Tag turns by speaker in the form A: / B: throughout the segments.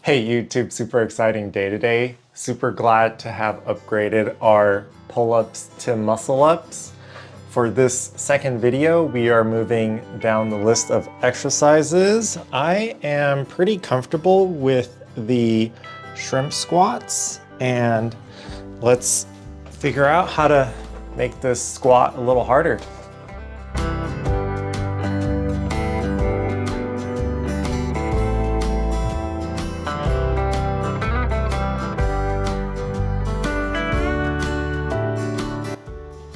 A: Hey YouTube, super exciting day today. Super glad to have upgraded our pull-ups to muscle-ups. For this second video, we are moving down the list of exercises. I am pretty comfortable with the shrimp squats, and let's figure out how to make this squat a little harder.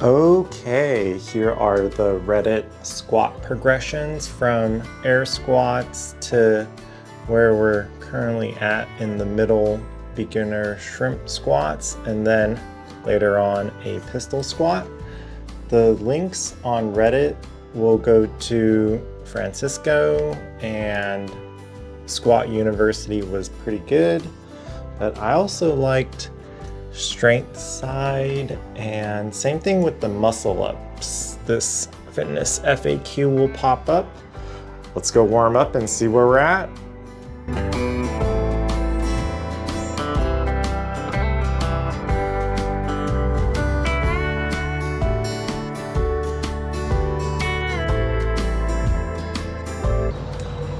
A: Okay, here are the Reddit squat progressions from air squats to where we're currently at in the middle beginner shrimp squats, and then later on a pistol squat. The links on Reddit will go to Francisco, and Squat University was pretty good, but I also liked strength side, and same thing with the muscle ups. This fitness FAQ will pop up. Let's go warm up and see where we're at.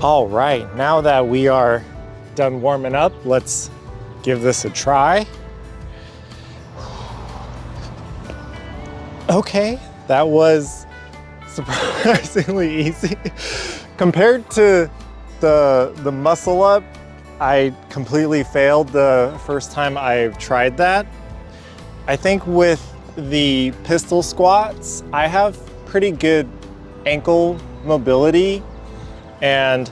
A: All right, now that we are done warming up, let's give this a try. Okay, that was surprisingly easy. Compared to the muscle up, I completely failed the first time I tried that. I think with the pistol squats, I have pretty good ankle mobility, and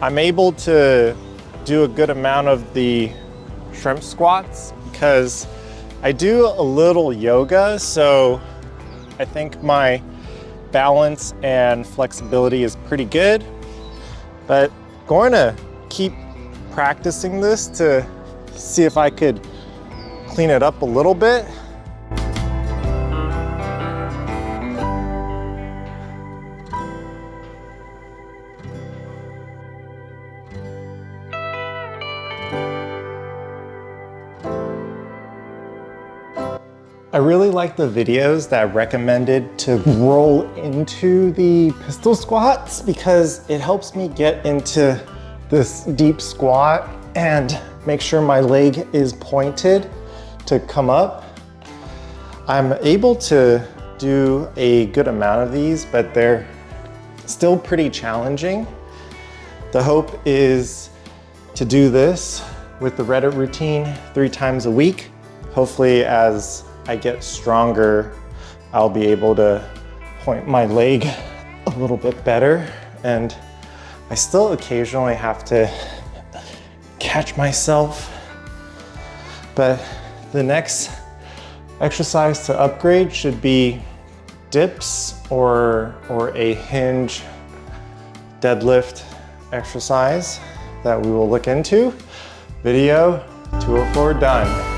A: I'm able to do a good amount of the shrimp squats because I do a little yoga, so I think my balance and flexibility is pretty good, but going to keep practicing this to see if I could clean it up a little bit. I really like the videos that recommended to roll into the pistol squats because it helps me get into this deep squat and make sure my leg is pointed to come up. I'm able to do a good amount of these, but they're still pretty challenging. The hope is to do this with the Reddit routine 3 times a week. Hopefully, as I get stronger, I'll be able to point my leg a little bit better, and I still occasionally have to catch myself. But the next exercise to upgrade should be dips or a hinge deadlift exercise that we will look into. Video 204 done.